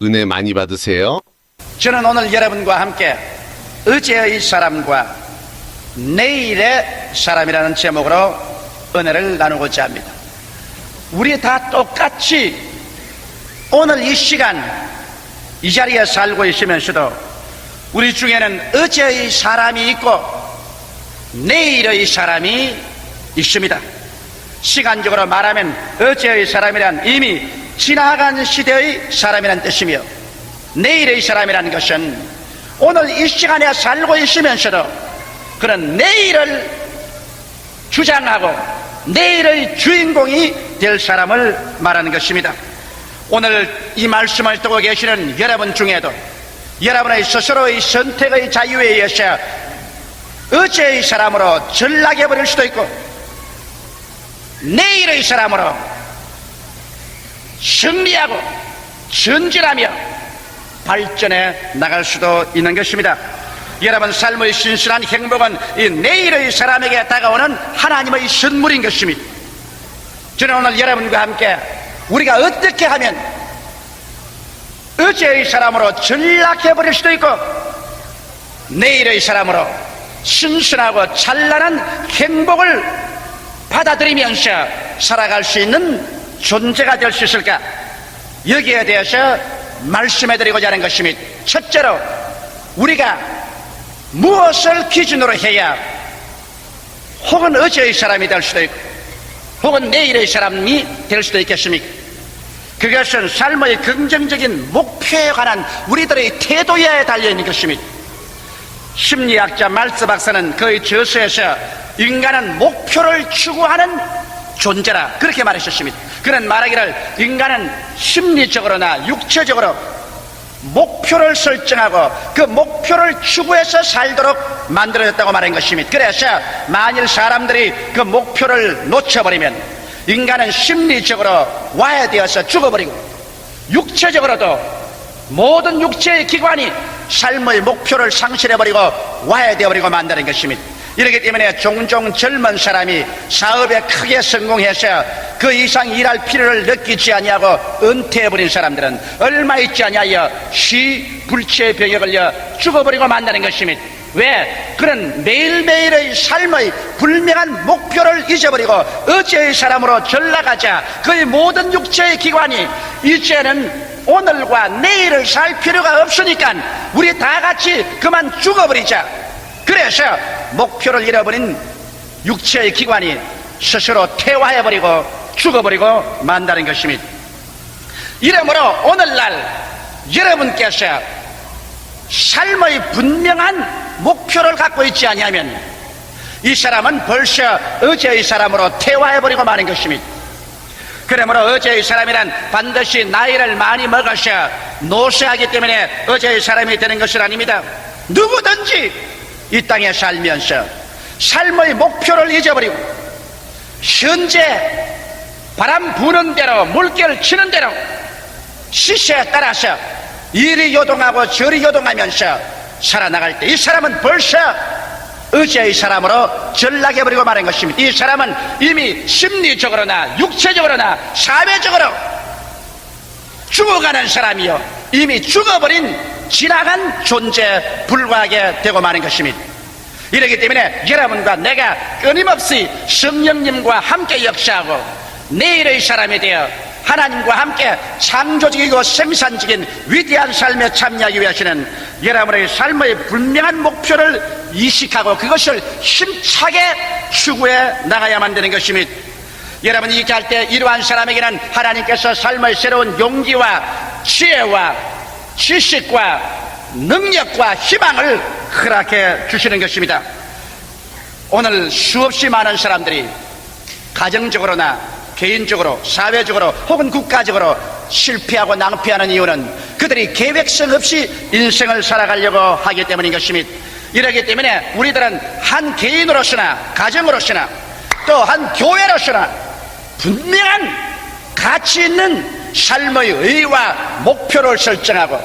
은혜 많이 받으세요. 저는 오늘 여러분과 함께 어제의 사람과 내일의 사람이라는 제목으로 은혜를 나누고자 합니다. 우리 다 똑같이 오늘 이 시간 이 자리에 살고 있으면서도 우리 중에는 어제의 사람이 있고 내일의 사람이 있습니다. 시간적으로 말하면 어제의 사람이란 이미 지나간 시대의 사람이란 뜻이며, 내일의 사람이라는 것은 오늘 이 시간에 살고 있으면서도 그런 내일을 주장하고 내일의 주인공이 될 사람을 말하는 것입니다. 오늘 이 말씀을 듣고 계시는 여러분 중에도 여러분의 스스로의 선택의 자유에 의해서 어제의 사람으로 전락해버릴 수도 있고 내일의 사람으로 승리하고 전진하며 발전해 나갈 수도 있는 것입니다. 여러분 삶의 신실한 행복은 이 내일의 사람에게 다가오는 하나님의 선물인 것입니다. 저는 오늘 여러분과 함께 우리가 어떻게 하면 어제의 사람으로 전락해버릴 수도 있고 내일의 사람으로 신선하고 찬란한 행복을 받아들이면서 살아갈 수 있는 존재가 될 수 있을까, 여기에 대해서 말씀해드리고자 하는 것입니다. 첫째로 우리가 무엇을 기준으로 해야 혹은 어제의 사람이 될 수도 있고 혹은 내일의 사람이 될 수도 있겠습니까? 그것은 삶의 긍정적인 목표에 관한 우리들의 태도에 달려있는 것입니다. 심리학자 말스 박사는 그의 저서에서 인간은 목표를 추구하는 존재라 그렇게 말하셨습니다. 그는 말하기를 인간은 심리적으로나 육체적으로 목표를 설정하고 그 목표를 추구해서 살도록 만들어졌다고 말한 것입니다. 그래서 만일 사람들이 그 목표를 놓쳐버리면 인간은 심리적으로 와해되어서 죽어버리고 육체적으로도 모든 육체의 기관이 삶의 목표를 상실해버리고 와해되어버리고 만드는 것입니다. 이렇기 때문에 종종 젊은 사람이 사업에 크게 성공해서 그 이상 일할 필요를 느끼지 아니하고 은퇴해버린 사람들은 얼마 있지 아니하여 시불치의 병에 걸려 죽어버리고 만다는 것입니다. 왜? 그런 매일매일의 삶의 분명한 목표를 잊어버리고 어제의 사람으로 전락하자 그의 모든 육체의 기관이 이제는 오늘과 내일을 살 필요가 없으니까 우리 다 같이 그만 죽어버리자. 그래서 목표를 잃어버린 육체의 기관이 스스로 퇴화해버리고 죽어버리고 만다는 것입니다. 이러므로 오늘날 여러분께서 삶의 분명한 목표를 갖고 있지 아니하면 이 사람은 벌써 어제의 사람으로 퇴화해버리고 마는 것입니다. 그러므로 어제의 사람이란 반드시 나이를 많이 먹어서 노쇠하기 때문에 어제의 사람이 되는 것은 아닙니다. 누구든지 이 땅에 살면서 삶의 목표를 잊어버리고 현재 바람 부는 대로 물결 치는 대로 시세에 따라서 이리 요동하고 저리 요동하면서 살아나갈 때 이 사람은 벌써 어제의 사람으로 전락해버리고 마는 것입니다. 이 사람은 이미 심리적으로나 육체적으로나 사회적으로 죽어가는 사람이요 이미 죽어버린 지나간 존재에 불과하게 되고 마는 것입니다. 이렇기 때문에 여러분과 내가 끊임없이 성령님과 함께 역사하고 내일의 사람이 되어 하나님과 함께 창조적이고 생산적인 위대한 삶에 참여하기 위해서는 여러분의 삶의 분명한 목표를 이식하고 그것을 힘차게 추구해 나가야만 되는 것입니다. 여러분이 이렇게 할 때 이러한 사람에게는 하나님께서 삶의 새로운 용기와 지혜와 지식과 능력과 희망을 허락해 주시는 것입니다. 오늘 수없이 많은 사람들이 가정적으로나 개인적으로 사회적으로 혹은 국가적으로 실패하고 낭패하는 이유는 그들이 계획성 없이 인생을 살아가려고 하기 때문인 것입니다. 이러기 때문에 우리들은 한 개인으로서나 가정으로서나 또 한 교회로서나 분명한 가치 있는 삶의 의와 목표를 설정하고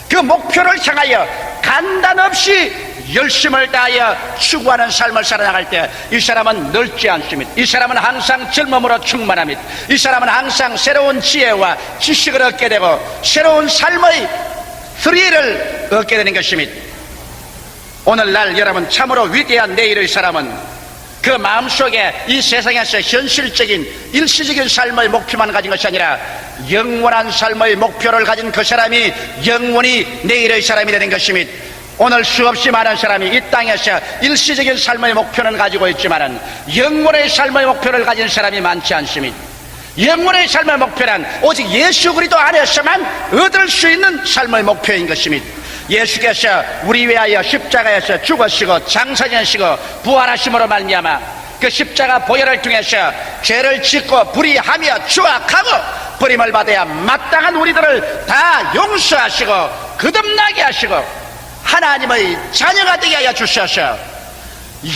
그 목표를 향하여 간단 없이 열심을 다하여 추구하는 삶을 살아나갈 때 이 사람은 늙지 않습니다. 이 사람은 항상 젊음으로 충만합니다. 이 사람은 항상 새로운 지혜와 지식을 얻게 되고 새로운 삶의 스릴을 얻게 되는 것입니다. 오늘날 여러분, 참으로 위대한 내일의 사람은 그 마음속에 이 세상에서 현실적인 일시적인 삶의 목표만 가진 것이 아니라 영원한 삶의 목표를 가진 그 사람이 영원히 내일의 사람이 되는 것입니다. 오늘 수없이 많은 사람이 이 땅에서 일시적인 삶의 목표는 가지고 있지만 영원의 삶의 목표를 가진 사람이 많지 않습니다. 영원의 삶의 목표란 오직 예수 그리스도 안에서만 얻을 수 있는 삶의 목표인 것입니다. 예수께서 우리 위하여 십자가에서 죽으시고 장사되시고 부활하심으로 말미암아 그 십자가 보혈을 통해서 죄를 짓고 불의하며 추악하고 버림을 받아야 마땅한 우리들을 다 용서하시고 거듭나게 하시고 하나님의 자녀가 되게 하여 주셔서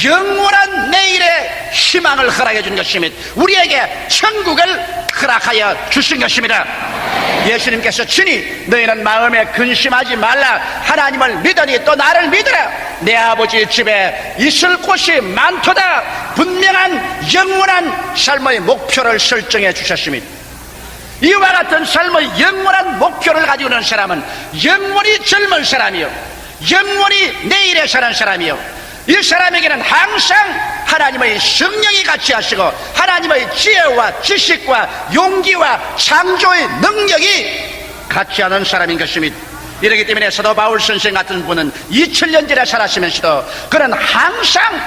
영원한 내일의 희망을 허락해 준 것입니다. 우리에게 천국을 허락하여 주신 것입니다. 예수님께서 친히 너희는 마음에 근심하지 말라, 하나님을 믿으니 또 나를 믿으라. 내 아버지 집에 있을 곳이 많도다. 분명한 영원한 삶의 목표를 설정해 주셨습니다. 이와 같은 삶의 영원한 목표를 가지고 있는 사람은 영원히 젊은 사람이요, 영원히 내일에 사는 사람이요, 이 사람에게는 항상 하나님의 성령이 같이 하시고 하나님의 지혜와 지식과 용기와 창조의 능력이 같이 하는 사람인 것입니다. 이렇기 때문에 사도 바울 선생 같은 분은 2000년 전에 살았으면서도 그는 항상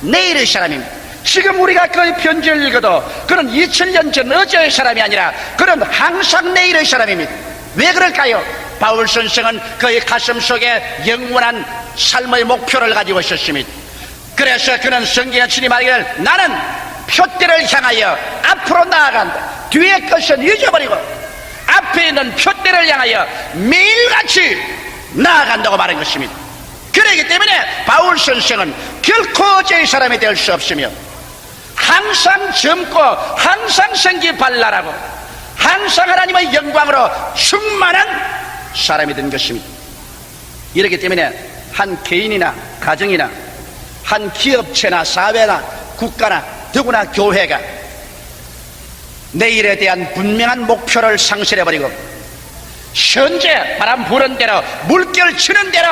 내일의 사람입니다. 지금 우리가 그의 편지를 읽어도 그는 2000년 전 어제의 사람이 아니라 그는 항상 내일의 사람입니다. 왜 그럴까요? 바울 선생은 그의 가슴 속에 영원한 삶의 목표를 가지고 있었습니다. 그래서 그는 성경에 친히 말하기를 나는 표대를 향하여 앞으로 나아간다. 뒤의 것은 잊어버리고 앞에 있는 표대를 향하여 매일같이 나아간다고 말한 것입니다. 그렇기 때문에 바울 선생은 결코 어제의 사람이 될 수 없으며 항상 젊고 항상 생기 발랄하고 항상 하나님의 영광으로 충만한 사람이 된 것입니다. 이렇기 때문에 한 개인이나 가정이나 한 기업체나 사회나 국가나 더구나 교회가 내일에 대한 분명한 목표를 상실해버리고 현재 바람 부는 대로 물결 치는 대로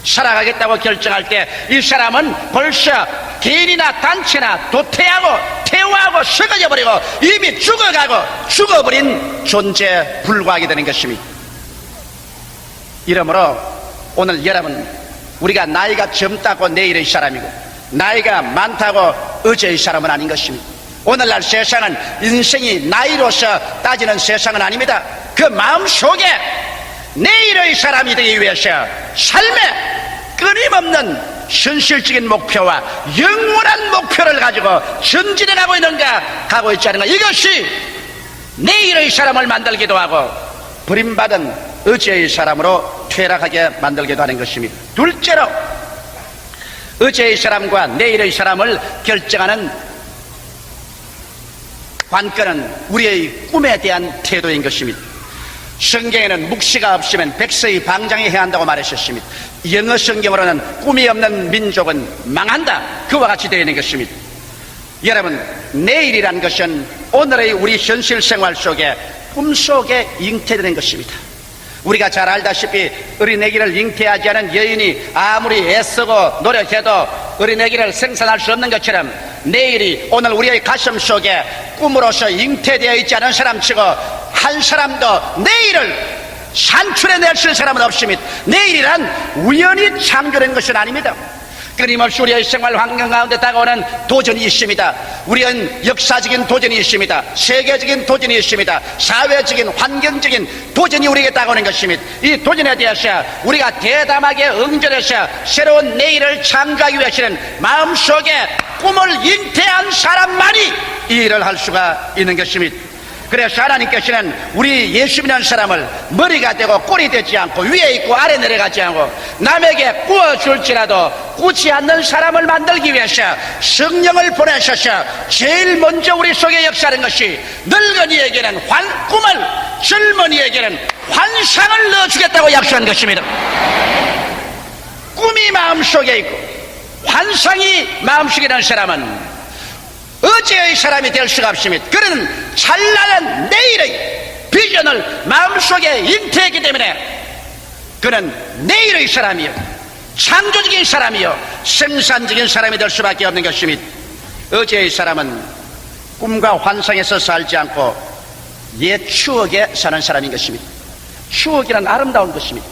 살아가겠다고 결정할 때 이 사람은 벌써 개인이나 단체나 도태하고 퇴화하고 썩어져버리고 이미 죽어가고 죽어버린 존재에 불과하게 되는 것입니다. 이러므로 오늘 여러분, 우리가 나이가 젊다고 내일의 사람이고 나이가 많다고 어제의 사람은 아닌 것입니다. 오늘날 세상은 인생이 나이로서 따지는 세상은 아닙니다. 그 마음속에 내일의 사람이 되기 위해서 삶에 끊임없는 현실적인 목표와 영원한 목표를 가지고 전진해 가고 있는가, 가고 있지 않은가, 이것이 내일의 사람을 만들기도 하고 버림받은 어제의 사람으로 퇴락하게 만들기도 하는 것입니다. 둘째로 어제의 사람과 내일의 사람을 결정하는 관건은 우리의 꿈에 대한 태도인 것입니다. 성경에는 묵시가 없으면 백서의 방장이 해야 한다고 말하셨습니다. 영어 성경으로는 꿈이 없는 민족은 망한다, 그와 같이 되어 있는 것입니다. 여러분, 내일이란 것은 오늘의 우리 현실 생활 속에 꿈속에 잉태되는 것입니다. 우리가 잘 알다시피 어린애기를 잉태하지 않은 여인이 아무리 애쓰고 노력해도 어린애기를 생산할 수 없는 것처럼 내일이 오늘 우리의 가슴 속에 꿈으로서 잉태되어 있지 않은 사람치고 한 사람도 내일을 산출해낼 수 있는 사람은 없습니다. 내일이란 우연히 창조된 것은 아닙니다. 끊임없이 우리의 생활 환경 가운데 다가오는 도전이 있습니다. 우리는 역사적인 도전이 있습니다. 세계적인 도전이 있습니다. 사회적인 환경적인 도전이 우리에게 다가오는 것입니다. 이 도전에 대해서 우리가 대담하게 응전해서 새로운 내일을 창조하기 위해서는 마음속에 꿈을 잉태한 사람만이 이 일을 할 수가 있는 것입니다. 그래서 하나님께서는 우리 예수 믿는 사람을 머리가 되고 꼴이 되지 않고 위에 있고 아래 내려가지 않고 남에게 꾸어줄지라도 꾸지 않는 사람을 만들기 위해서 성령을 보내셔서 제일 먼저 우리 속에 역사하는 것이 늙은이에게는 꿈을, 젊은이에게는 환상을 넣어주겠다고 약속한 것입니다. 꿈이 마음속에 있고 환상이 마음속에 있는 사람은 어제의 사람이 될 수가 없습니다. 그는 찬란한 내일의 비전을 마음속에 잉태했기 때문에 그는 내일의 사람이요, 창조적인 사람이요, 생산적인 사람이 될 수밖에 없는 것입니다. 어제의 사람은 꿈과 환상에서 살지 않고 옛 추억에 사는 사람인 것입니다. 추억이란 아름다운 것입니다.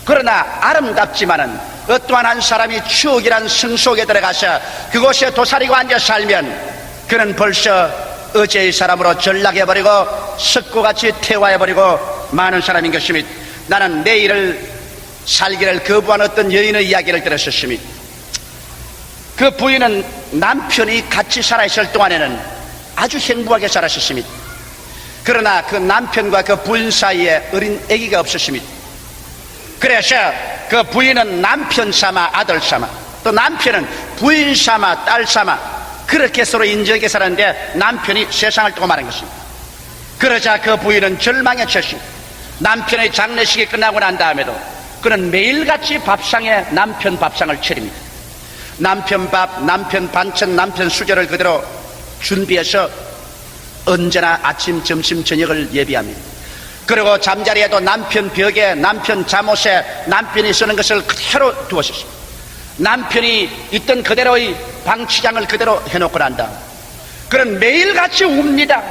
그러나 아름답지만은 어떠한 한 사람이 추억이란 성 속에 들어가서 그곳에 도사리고 앉아 살면 그는 벌써 어제의 사람으로 전락해버리고 석고같이 태화해버리고 많은 사람인 것입니다. 나는 내일을 살기를 거부한 어떤 여인의 이야기를 들었었습니다. 그 부인은 남편이 같이 살아있을 동안에는 아주 행복하게 살았었습니다. 그러나 그 남편과 그 부인 사이에 어린 아기가 없었습니다. 그래서 그 부인은 남편 삼아 아들 삼아, 또 남편은 부인 삼아 딸 삼아, 그렇게 서로 인정하게 살았는데 남편이 세상을 떠고 마는 것입니다. 그러자 그 부인은 절망에 처했습니다. 남편의 장례식이 끝나고 난 다음에도 그는 매일같이 밥상에 남편 밥상을 차립니다. 남편 밥, 남편 반찬, 남편 수저를 그대로 준비해서 언제나 아침, 점심, 저녁을 예비합니다. 그리고 잠자리에도 남편 벽에, 남편 잠옷에 남편이 쓰는 것을 그대로 두었습니다. 남편이 있던 그대로의 방치장을 그대로 해놓고 난다. 그는 매일같이 웁니다.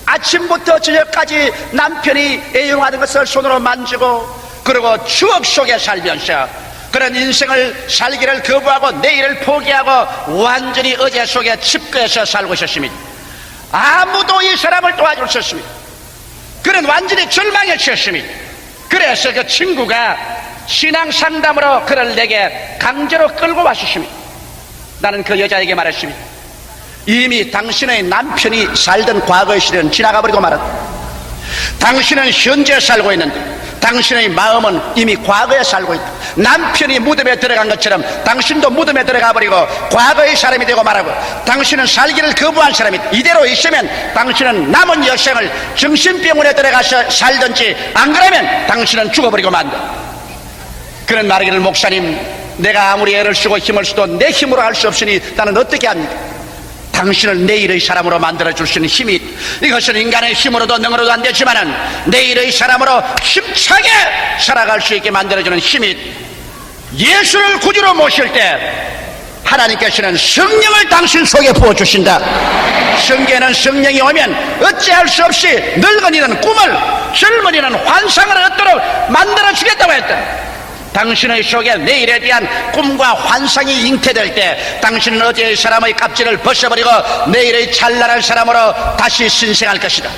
아침부터 저녁까지 남편이 애용하는 것을 손으로 만지고, 그리고 추억 속에 살면서 그런 인생을 살기를 거부하고 내일을 포기하고 완전히 어제 속에 칩거해서 살고 있었습니다. 아무도 이 사람을 도와줄 수 없습니다. 그는 완전히 절망에 처했습니다. 그래서 그 친구가 신앙 상담으로 그를 내게 강제로 끌고 왔습니다. 나는 그 여자에게 말했습니다. 이미 당신의 남편이 살던 과거의 시대는 지나가 버리고 말았다. 당신은 현재 살고 있는데 당신의 마음은 이미 과거에 살고 있다. 남편이 무덤에 들어간 것처럼 당신도 무덤에 들어가 버리고 과거의 사람이 되고 말하고, 당신은 살기를 거부한 사람이다. 이대로 있으면 당신은 남은 여생을 정신병원에 들어가서 살든지 안 그러면 당신은 죽어버리고 만다. 그는 말하기를, 목사님, 내가 아무리 애를 쓰고 힘을 써도 내 힘으로 할 수 없으니 나는 어떻게 합니까? 당신을 내일의 사람으로 만들어줄 수 있는 힘이 있다. 이것은 인간의 힘으로도 능으로도 안 되지만은 내일의 사람으로 힘차게 살아갈 수 있게 만들어주는 힘이 있다. 예수를 구주로 모실 때 하나님께서는 성령을 당신 속에 부어주신다. 성경에는 성령이 오면 어찌할 수 없이 늙은이는 꿈을, 젊은이는 환상을 얻도록 만들어주겠다고 했다. 당신의 속에 내일에 대한 꿈과 환상이 잉태될 때 당신은 어제의 사람의 값지를 벗어버리고 내일의 찬란한 사람으로 다시 신생할 것이다.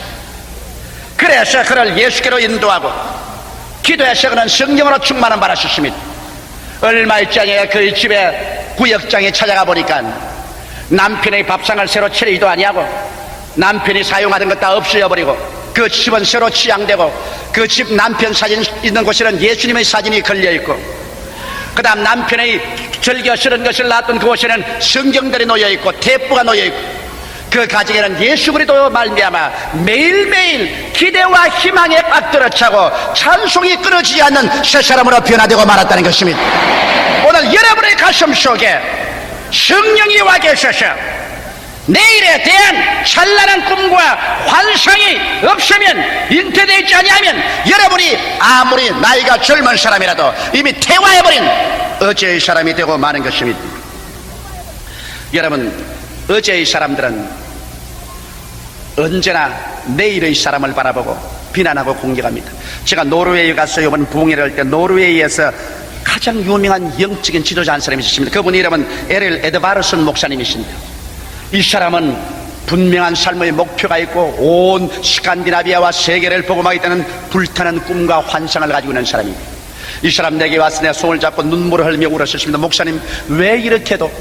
그래서 그를 예수께로 인도하고 기도해서 그는 성령으로 충만한 바라셨습니다. 얼마 있지 않아 그의 집에 구역장에 찾아가 보니까 남편의 밥상을 새로 차리지도 아니하고 남편이 사용하던 것 다 없애버리고 그 집은 새로 치장되고 그 집 남편 사진 있는 곳에는 예수님의 사진이 걸려있고, 그 다음 남편의 즐겨 쓰는 것을 놨던 그곳에는 성경들이 놓여있고 대부가 놓여있고, 그 가정에는 예수 그리스도 말미암아 매일매일 기대와 희망에 빠뜨려 차고 찬송이 끊어지지 않는 새 사람으로 변화되고 말았다는 것입니다. 오늘 여러분의 가슴 속에 성령이 와 계셔서 내일에 대한 찬란한 꿈과 환상이 없으면, 잉태되지 아니하면 여러분이 아무리 나이가 젊은 사람이라도 이미 퇴화해버린 어제의 사람이 되고 마는 것입니다. 여러분, 어제의 사람들은 언제나 내일의 사람을 바라보고 비난하고 공격합니다. 제가 노르웨이에 가서 이번 부흥회를 할 때 노르웨이에서 가장 유명한 영적인 지도자 한 사람이 있습니다. 그분 이름은 에릴 에드바르슨 목사님이십니다. 이 사람은 분명한 삶의 목표가 있고 온 스칸디나비아와 세계를 복음하겠다는 불타는 꿈과 환상을 가지고 있는 사람입니다. 이 사람 내게 와서 내 손을 잡고 눈물을 흘리며 울었습니다. 목사님, 왜 이렇게도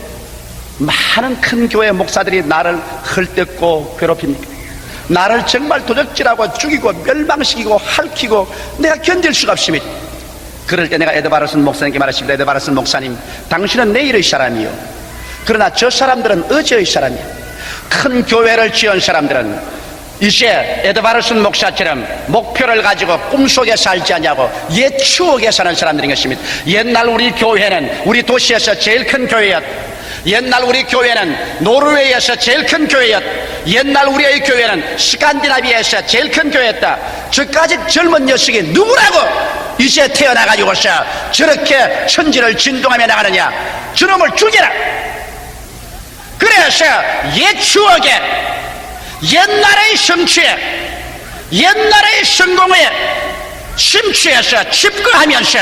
많은 큰 교회 목사들이 나를 헐뜯고 괴롭힙니까? 나를 정말 도적질하고 죽이고 멸망시키고 핥히고 내가 견딜 수가 없습니다. 그럴 때 내가 에드바르슨 목사님께 말했습니다. 에드바르슨 목사님, 당신은 내일의 사람이요, 그러나 저 사람들은 어제의 사람이에요. 큰 교회를 지은 사람들은 이제 에드바르슨 목사처럼 목표를 가지고 꿈속에 살지 않냐고 옛 추억에 사는 사람들인 것입니다. 옛날 우리 교회는 우리 도시에서 제일 큰 교회였다. 옛날 우리 교회는 노르웨이에서 제일 큰 교회였다. 옛날 우리의 교회는 스칸디나비아에서 제일 큰 교회였다. 저까지 젊은 녀석이 누구라고 이제 태어나가지고서 저렇게 천지를 진동하며 나가느냐. 저놈을 죽여라. 그래서 옛 추억에, 옛날의 성취에, 옛날의 성공에 심취해서 집거하면서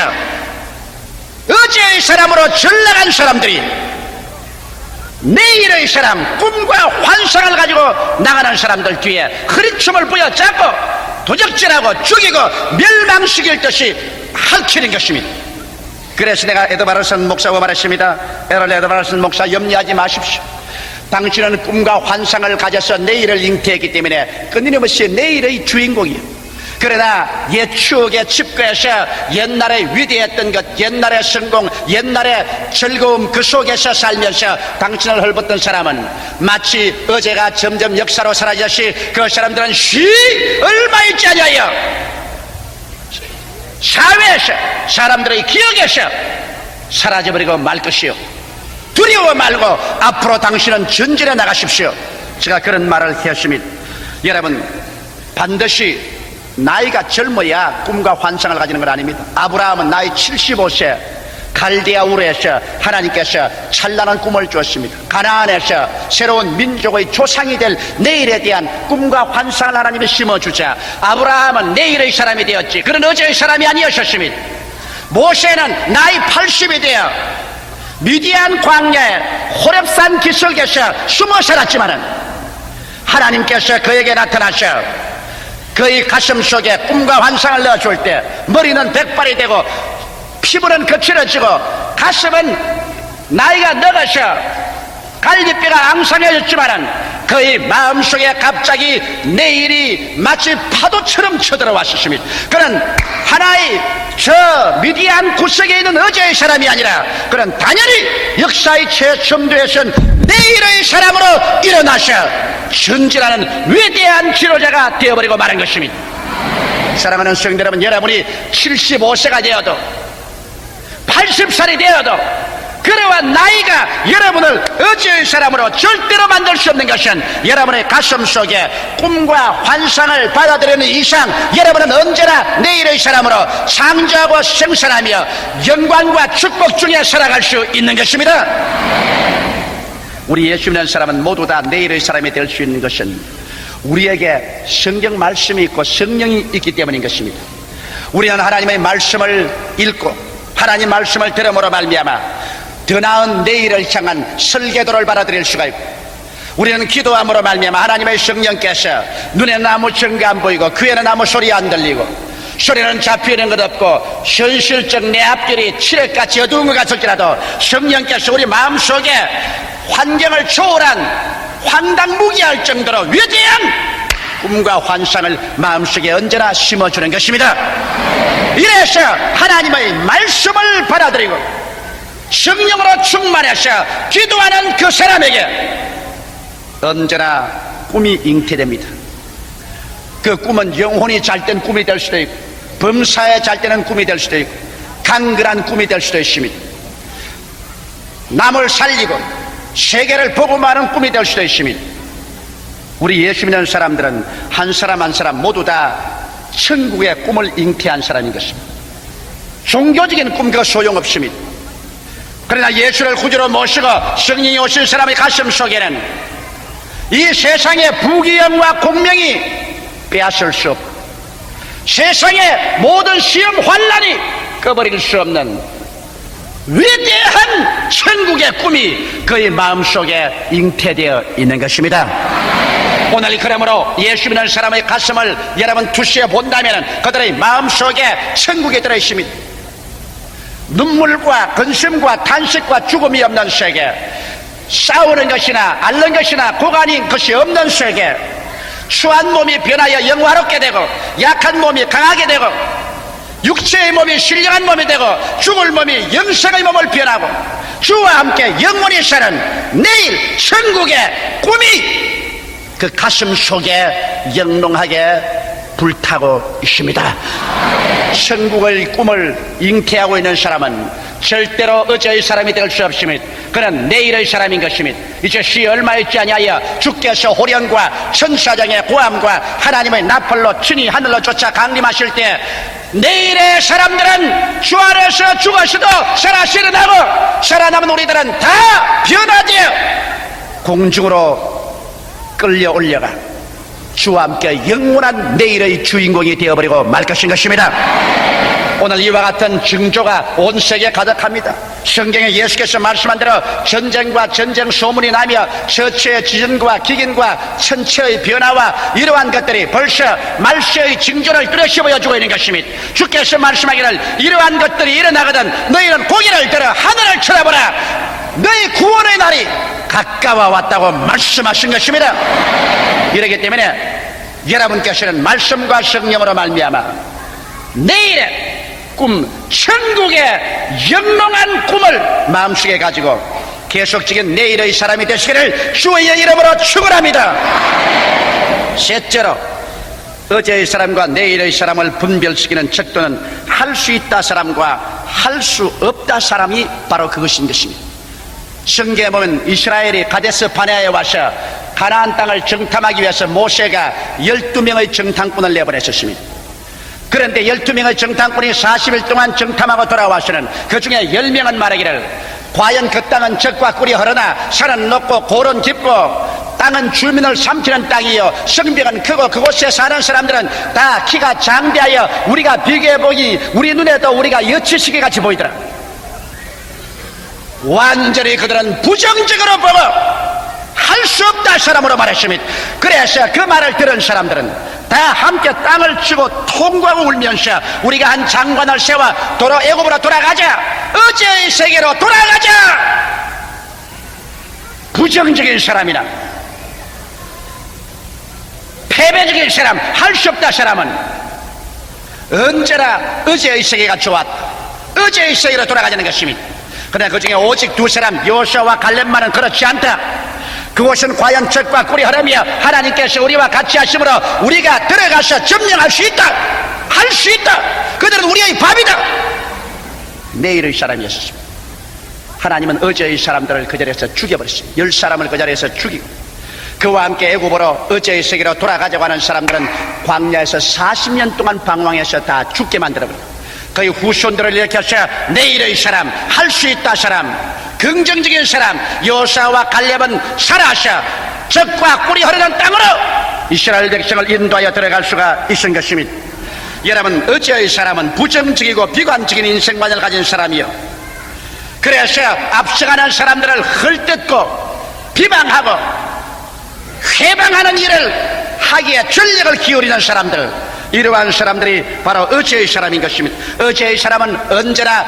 어제의 사람으로 전락한 사람들이 내일의 사람, 꿈과 환상을 가지고 나가는 사람들 뒤에 허리춤을 부여잡고 도적질하고 죽이고 멸망시킬 듯이 핥히는 것입니다. 그래서 내가 에드바르슨 목사가 말했습니다. 에드바르슨 목사, 염려하지 마십시오. 당신은 꿈과 환상을 가져서 내일을 잉태했기 때문에 끊임없이 내일의 주인공이에요. 그러나 옛 추억에 집거해서 옛날에 위대했던 것, 옛날의 성공, 옛날의 즐거움 그 속에서 살면서 당신을 헐벗던 사람은 마치 어제가 점점 역사로 사라졌듯이 그 사람들은 얼마 있지 않아요. 사회에서, 사람들의 기억에서 사라져버리고 말 것이요. 두려워 말고 앞으로 당신은 전진해 나가십시오. 제가 그런 말을 했습니다. 여러분, 반드시 나이가 젊어야 꿈과 환상을 가지는 건 아닙니다. 아브라함은 나이 75세 갈대아 우르에서 하나님께서 찬란한 꿈을 주었습니다. 가나안에서 새로운 민족의 조상이 될 내일에 대한 꿈과 환상을 하나님이 심어주자 아브라함은 내일의 사람이 되었지, 그런 어제의 사람이 아니었습니다. 모세는 나이 80이 되어 미디안 광야에 호렙산 기슭에서 숨어 살았지만은 하나님께서 그에게 나타나셔 그의 가슴 속에 꿈과 환상을 넣어줄 때 머리는 백발이 되고 피부는 거칠어지고 가슴은 나이가 늙어서 갈비뼈가 앙상해졌지만은 그의 마음속에 갑자기 내일이 마치 파도처럼 쳐들어왔습니다. 그는 하나의 저 미디안 구석에 있는 어제의 사람이 아니라 그는 단연히 역사의 최첨도에 선 내일의 사람으로 일어나셔 전진하는 위대한 지도자가 되어버리고 마는 것입니다. 사랑하는 성도 여러분, 여러분이 75세가 되어도 80살이 되어도 그러한 나이가 여러분을 어제의 사람으로 절대로 만들 수 없는 것은 여러분의 가슴 속에 꿈과 환상을 받아들이는 이상 여러분은 언제나 내일의 사람으로 창조하고 생산하며 영광과 축복 중에 살아갈 수 있는 것입니다. 우리 예수 믿는 사람은 모두 다 내일의 사람이 될 수 있는 것은 우리에게 성경 말씀이 있고 성령이 있기 때문인 것입니다. 우리는 하나님의 말씀을 읽고 하나님 말씀을 들음으로 말미암아 더 나은 내일을 향한 설계도를 받아들일 수가 있고, 우리는 기도함으로 말미암아 하나님의 성령께서 눈에는 아무 증거 안 보이고 귀에는 아무 소리 안 들리고 소리는 잡히는 것 없고 현실적 내 앞길이 칠흑같이 어두운 것 같을지라도 성령께서 우리 마음속에 환경을 초월한 황당무계할 정도로 위대한 꿈과 환상을 마음속에 언제나 심어주는 것입니다. 이래서 하나님의 말씀을 받아들이고 성령으로 충만해서 기도하는 그 사람에게 언제나 꿈이 잉태됩니다. 그 꿈은 영혼이 잘 땐 꿈이 될 수도 있고 범사에 잘 때는 꿈이 될 수도 있고 강건한 꿈이 될 수도 있습니다. 남을 살리고 세계를 복음하는 꿈이 될 수도 있습니다. 우리 예수 믿는 사람들은 한 사람 한 사람 모두 다 천국의 꿈을 잉태한 사람인 것입니다. 종교적인 꿈 그거 소용없습니다. 그러나 예수를 구주로 모시고 성령이 오신 사람의 가슴 속에는 이 세상의 부귀영화 공명이 빼앗을 수 없고 세상의 모든 시험 환난이 꺼버릴 수 없는 위대한 천국의 꿈이 그의 마음속에 잉태되어 있는 것입니다. 오늘 그러므로 예수 믿는 사람의 가슴을 여러분 투시해 본다면 그들의 마음속에 천국이 들어있습니다. 눈물과 근심과 탄식과 죽음이 없는 세계, 싸우는 것이나 앓는 것이나 고관인 것이 없는 세계, 추한 몸이 변하여 영화롭게 되고 약한 몸이 강하게 되고 육체의 몸이 신령한 몸이 되고 죽을 몸이 영생의 몸을 변하고 주와 함께 영원히 사는 내일 천국의 꿈이 그 가슴 속에 영롱하게 불타고 있습니다. 천국의 꿈을 잉태하고 있는 사람은 절대로 어제의 사람이 될 수 없습니다. 그는 내일의 사람인 것입니다. 이제 시 얼마 있지 아니하여 주께서 호련과 천사장의 고함과 하나님의 나팔로 친히 하늘로 쫓아 강림하실 때 내일의 사람들은 주 안에서 죽어서도 살아서 일어나고 살아남은 우리들은 다 변화되어 공중으로 끌려 올려가 주와 함께 영원한 내일의 주인공이 되어버리고 말 것입니다. 오늘 이와 같은 징조가 온 세계에 가득합니다. 성경에 예수께서 말씀한 대로 전쟁과 전쟁 소문이 나며 처처의 지진과 기근과 천체의 변화와 이러한 것들이 벌써 말세의 징조를 뚜렷이 보여주고 있는 것입니다. 주께서 말씀하기를 이러한 것들이 일어나거든 너희는 고개를 들어 하늘을 쳐다보라. 너희 구원의 날이 가까워 왔다고 말씀하신 것입니다. 이러기 때문에 여러분께서는 말씀과 성령으로 말미암아 내일의 꿈, 천국의 영롱한 꿈을 마음속에 가지고 계속적인 내일의 사람이 되시기를 주의 이름으로 축원합니다. 셋째로 어제의 사람과 내일의 사람을 분별시키는 척도는 할 수 있다 사람과 할 수 없다 사람이 바로 그것인 것입니다. 성경에 보면 이스라엘이 가데스 바네아에 와서 가나안 땅을 정탐하기 위해서 모세가 12명의 정탐꾼을 내보냈었습니다. 그런데 12명의 정탐꾼이 40일 동안 정탐하고 돌아와서는 그 중에 10명은 말하기를 과연 그 땅은 적과 꿀이 흐르나 산은 높고 고른 깊고 땅은 주민을 삼키는 땅이요 성벽은 크고 그곳에 사는 사람들은 다 키가 장대하여 우리가 비교해보기 우리 눈에도 우리가 여치시계 같이 보이더라. 완전히 그들은 부정적으로 보고 할 수 없다 사람으로 말했습니다. 그래서 그 말을 들은 사람들은 다 함께 땅을 치고 통곡하고 울면서 우리가 한 장관을 세워 애굽으로 돌아가자. 어제의 세계로 돌아가자. 부정적인 사람이나 패배적인 사람, 할 수 없다 사람은 언제나 어제의 세계가 좋았다. 어제의 세계로 돌아가자는 것입니다. 그러나 그 중에 오직 두 사람 여호수아와 갈렙만은 그렇지 않다. 그곳은 과연 적과 꿀이 흐르며 하나님께서 우리와 같이 하심으로 우리가 들어가서 점령할 수 있다. 할 수 있다. 그들은 우리의 밥이다. 내일의 사람이었습니다. 하나님은 어제의 사람들을 그 자리에서 죽여버렸습니다. 10사람을 그 자리에서 죽이고 그와 함께 애굽으로 어제의 세계로 돌아가자고 하는 사람들은 광야에서 40년 동안 방황해서 다 죽게 만들어버렸습니다. 그의 후손들을 일으켜서 내일의 사람, 할 수 있다 사람, 긍정적인 사람 여호수아와 갈렙은 살아서 적과 꿀이 흐르는 땅으로 이스라엘 백성을 인도하여 들어갈 수가 있은 것입니다. 여러분, 어제의 사람은 부정적이고 비관적인 인생관을 가진 사람이요 그래서 앞서가는 사람들을 헐뜯고 비방하고 회방하는 일을 하기에 전력을 기울이는 사람들, 이러한 사람들이 바로 어제의 사람인 것입니다. 어제의 사람은 언제나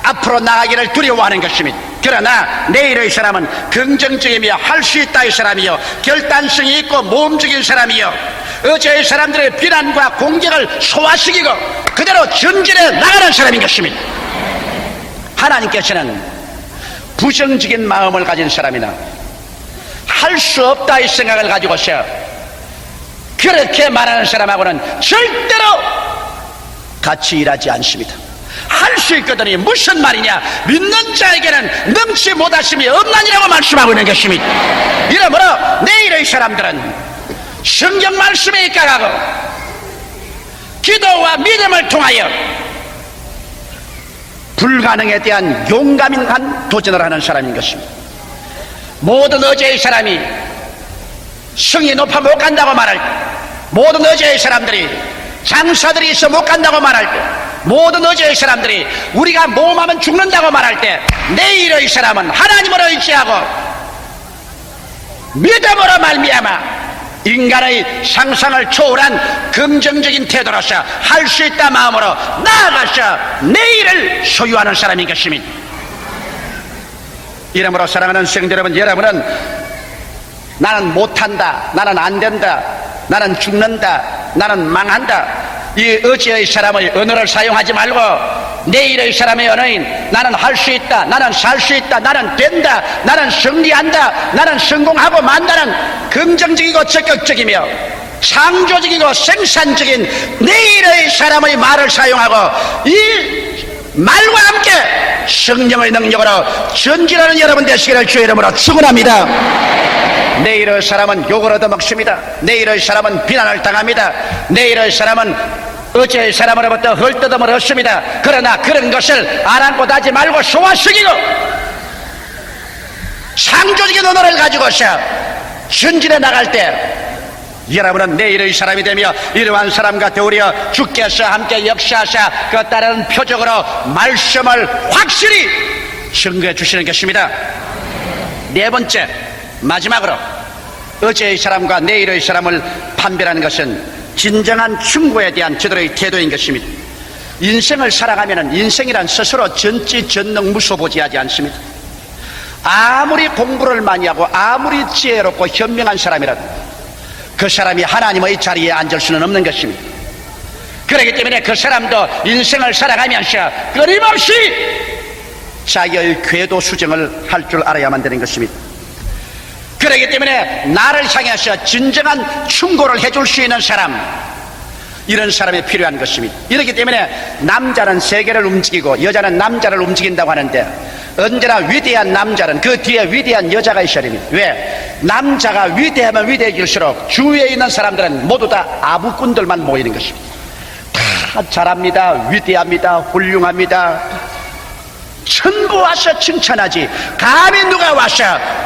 앞으로 나가기를 두려워하는 것입니다. 그러나 내일의 사람은 긍정적이며 할 수 있다의 사람이요 결단성이 있고 모험적인 사람이요 어제의 사람들의 비난과 공격을 소화시키고 그대로 전진해 나가는 사람인 것입니다. 하나님께서는 부정적인 마음을 가진 사람이나 할 수 없다의 생각을 가지고서 그렇게 말하는 사람하고는 절대로 같이 일하지 않습니다. 할 수 있거든요. 무슨 말이냐? 믿는 자에게는 넘치 못하심이 없나니라고 말씀하고 있는 것입니다. 이러므로 내일의 사람들은 성경 말씀에 입각하고 기도와 믿음을 통하여 불가능에 대한 용감한 도전을 하는 사람인 것입니다. 모든 어제의 사람이 성이 높아 못 간다고 말할 때, 모든 어제의 사람들이 장사들이 있어 못 간다고 말할 때, 모든 어제의 사람들이 우리가 모험하면 죽는다고 말할 때, 내일의 사람은 하나님으로 의지하고 믿음으로 말미암아 인간의 상상을 초월한 긍정적인 태도로서 할 수 있다 마음으로 나아가서 내일을 소유하는 사람인 것입니다. 이러므로 사랑하는 성도 여러분, 여러분은 나는 못한다, 나는 안된다, 나는 죽는다, 나는 망한다, 이 어제의 사람의 언어를 사용하지 말고 내일의 사람의 언어인 나는 할 수 있다, 나는 살 수 있다, 나는 된다, 나는 승리한다, 나는 성공하고 만다는 긍정적이고 적극적이며 창조적이고 생산적인 내일의 사람의 말을 사용하고 이 말과 함께 성령의 능력으로 전진하는 여러분 되시기를 주의 이름으로 축원합니다. 내일의 사람은 욕을 얻어먹습니다. 내일의 사람은 비난을 당합니다. 내일의 사람은 어제의 사람으로부터 헐뜯음을 얻습니다. 그러나 그런 것을 아랑곳하지 말고 소화시키고 창조적인 언어를 가지고서 전진해 나갈 때 여러분은 내일의 사람이 되며 이러한 사람과 더불어 주께서 함께 역사하사 그 따르는 표적으로 말씀을 확실히 증거해 주시는 것입니다. 네 번째, 마지막으로 어제의 사람과 내일의 사람을 판별하는 것은 진정한 충고에 대한 제도의 태도인 것입니다. 인생을 살아가면 인생이란 스스로 전지전능무소보지하지 않습니다. 아무리 공부를 많이 하고 아무리 지혜롭고 현명한 사람이라도 그 사람이 하나님의 자리에 앉을 수는 없는 것입니다. 그렇기 때문에 그 사람도 인생을 살아가면서 끊임없이 자기의 궤도 수정을 할 줄 알아야만 되는 것입니다. 그렇기 때문에 나를 향해서 진정한 충고를 해줄 수 있는 사람, 이런 사람이 필요한 것입니다. 이렇기 때문에 남자는 세계를 움직이고 여자는 남자를 움직인다고 하는데 언제나 위대한 남자는 그 뒤에 위대한 여자가 있어야 됩니다. 왜? 남자가 위대하면 위대해질수록 주위에 있는 사람들은 모두 다 아부꾼들만 모이는 것입니다. 다 잘합니다, 위대합니다, 훌륭합니다, 전부 와서 칭찬하지 감히 누가 와서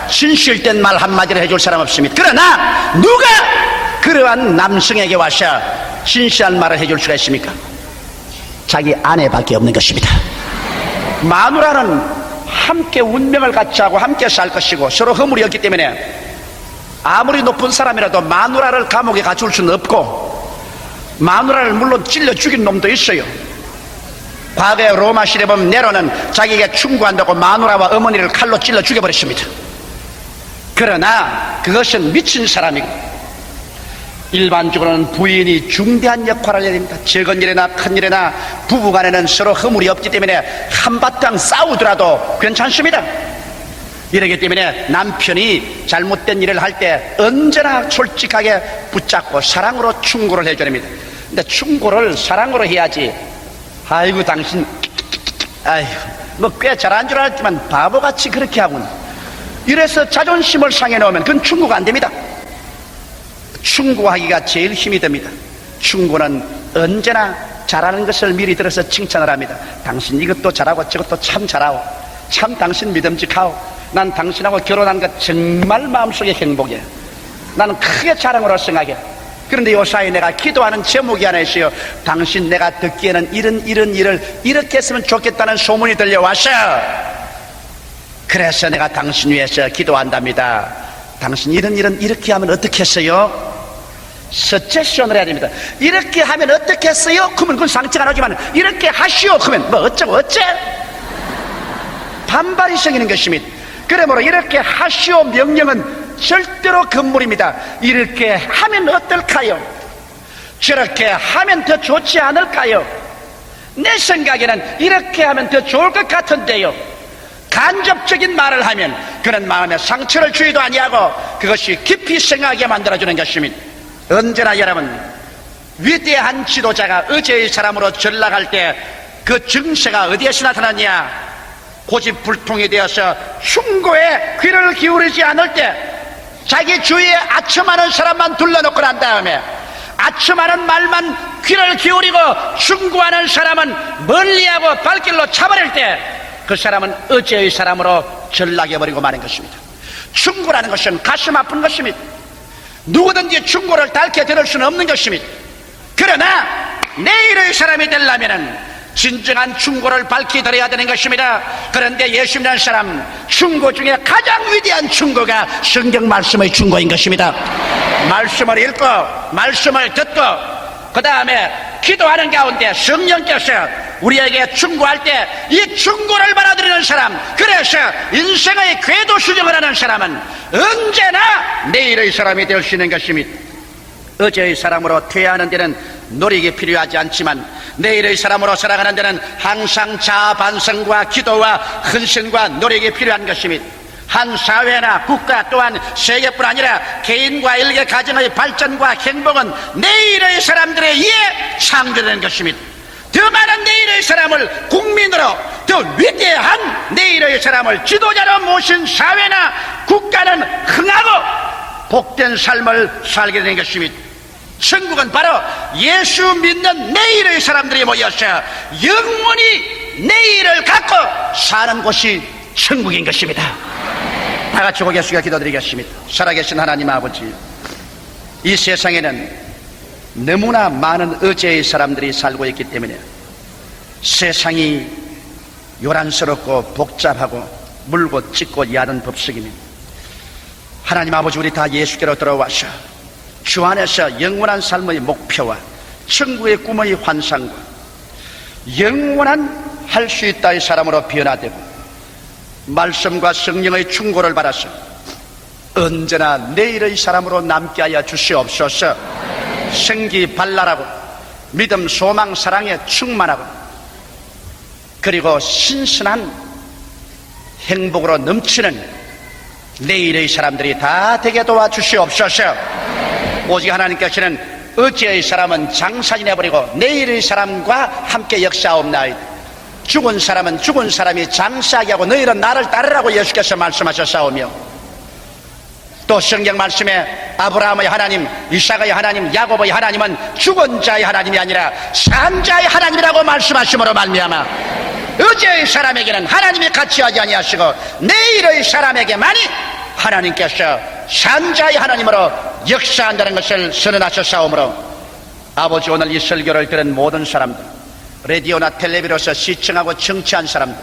진실된 말 한마디를 해줄 사람 없습니다. 그러나 누가 그러한 남성에게 와서 진실한 말을 해줄 수가 있습니까? 자기 아내밖에 없는 것입니다. 마누라는 함께 운명을 같이 하고 함께 살 것이고 서로 허물이 없기 때문에 아무리 높은 사람이라도 마누라를 감옥에 가둘 수는 없고, 마누라를 물론 찔러 죽인 놈도 있어요. 과거에 로마 시대에 보면 네로는 자기에게 충고한다고 마누라와 어머니를 칼로 찔러 죽여버렸습니다. 그러나 그것은 미친 사람이고, 일반적으로는 부인이 중대한 역할을 해야 됩니다. 적은 일이나 큰 일이나 부부간에는 서로 허물이 없기 때문에 한바탕 싸우더라도 괜찮습니다. 이러기 때문에 남편이 잘못된 일을 할 때 언제나 솔직하게 붙잡고 사랑으로 충고를 해줘야 됩니다. 근데 충고를 사랑으로 해야지, 아이고 당신 아이고 뭐 꽤 잘한 줄 알았지만 바보같이 그렇게 하군, 이래서 자존심을 상해 놓으면 그건 충고가 안 됩니다. 충고하기가 제일 힘이 듭니다. 충고는 언제나 잘하는 것을 미리 들어서 칭찬을 합니다. 당신 이것도 잘하고 저것도 참 잘하고, 참 당신 믿음직하고, 난 당신하고 결혼한 것 정말 마음속에 행복해, 나는 크게 자랑으로 생각해. 그런데 요사이 내가 기도하는 제목이 하나 있어요. 당신 내가 듣기에는 이런 일을 이렇게 했으면 좋겠다는 소문이 들려와서 그래서 내가 당신 위해서 기도한답니다. 당신 이런 일은 이렇게 하면 어떻게 했어요? 서제션을 해야 됩니다. 이렇게 하면 어떻게 했어요? 그러면 그건 상처가 나지만 이렇게 하시오 그러면 뭐 어쩌고 어째? 반발이 생기는 것입니다. 그러므로 이렇게 하시오 명령은 절대로 금물입니다. 이렇게 하면 어떨까요? 저렇게 하면 더 좋지 않을까요? 내 생각에는 이렇게 하면 더 좋을 것 같은데요. 간접적인 말을 하면 그런 마음에 상처를 주지도 아니하고 그것이 깊이 생각하게 만들어주는 것입니다. 언제나 여러분, 위대한 지도자가 어제의 사람으로 전락할 때 그 증세가 어디에서 나타났냐? 고집불통이 되어서 충고에 귀를 기울이지 않을 때, 자기 주위에 아첨하는 사람만 둘러놓고 난 다음에 아첨하는 말만 귀를 기울이고 충고하는 사람은 멀리하고 발길로 차버릴 때 그 사람은 어제의 사람으로 전락해버리고 마는 것입니다. 충고라는 것은 가슴 아픈 것입니다. 누구든지 충고를 닳게 들을 수는 없는 것입니다. 그러나 내일의 사람이 되려면 진정한 충고를 밝히 드려야 되는 것입니다. 그런데 예수 믿는 사람 충고 중에 가장 위대한 충고가 성경 말씀의 충고인 것입니다. 말씀을 읽고 말씀을 듣고 그 다음에 기도하는 가운데 성령께서 우리에게 충고할 때 이 충고를 받아들이는 사람, 그래서 인생의 궤도 수정을 하는 사람은 언제나 내일의 사람이 될 수 있는 것입니다. 어제의 사람으로 퇴화하는 데는 노력이 필요하지 않지만 내일의 사람으로 살아가는 데는 항상 자아 반성과 기도와 헌신과 노력이 필요한 것입니다. 한 사회나 국가 또한 세계뿐 아니라 개인과 일개 가정의 발전과 행복은 내일의 사람들에 의해 창조되는 것입니다. 더 많은 내일의 사람을 국민으로, 더 위대한 내일의 사람을 지도자로 모신 사회나 국가는 흥하고 복된 삶을 살게 되는 것입니다. 천국은 바로 예수 믿는 내일의 사람들이 모여서 영원히 내일을 갖고 사는 곳이 천국인 것입니다. 다 같이 고개 숙여 기도드리겠습니다. 살아계신 하나님 아버지, 이 세상에는 너무나 많은 어제의 사람들이 살고 있기 때문에 세상이 요란스럽고 복잡하고 물고 찢고 야는 법석입니다. 하나님 아버지, 우리 다 예수께로 들어와서 주 안에서 영원한 삶의 목표와 천국의 꿈의 환상과 영원한 할 수 있다의 사람으로 변화되고 말씀과 성령의 충고를 받아서 언제나 내일의 사람으로 남게 하여 주시옵소서. 생기 발랄하고 믿음 소망 사랑에 충만하고 그리고 신선한 행복으로 넘치는 내일의 사람들이 다 되게 도와주시옵소서. 오직 하나님께서는 어제의 사람은 장사지 내버리고 내일의 사람과 함께 역사옵나이다. 죽은 사람은 죽은 사람이 장사하게 하고 너희는 나를 따르라고 예수께서 말씀하셨사오며, 또 성경 말씀에 아브라함의 하나님, 이삭의 하나님, 야곱의 하나님은 죽은 자의 하나님이 아니라 산 자의 하나님이라고 말씀하심으로 말미암아 어제의 사람에게는 하나님이 같이하지 아니하시고 내일의 사람에게만이 하나님께서 산 자의 하나님으로 역사한다는 것을 선언하셨사오므로 아버지, 오늘 이 설교를 들은 모든 사람들, 라디오나 텔레비로서 시청하고 청취한 사람들,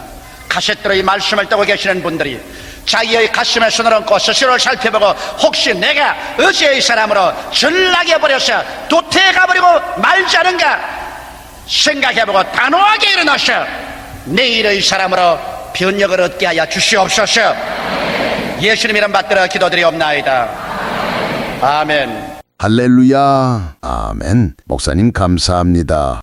카세트로 이 말씀을 듣고 계시는 분들이 자기의 가슴에 손을 얹고 스스로를 살펴보고 혹시 내가 어제의 사람으로 전락해 버려서 도태해 가버리고 말지 않은가 생각해보고 단호하게 일어나서 내일의 사람으로 변력을 얻게 하여 주시옵소서. 예수님 이름 받들어 기도드리옵나이다. 아멘. 할렐루야. 아멘. 목사님 감사합니다.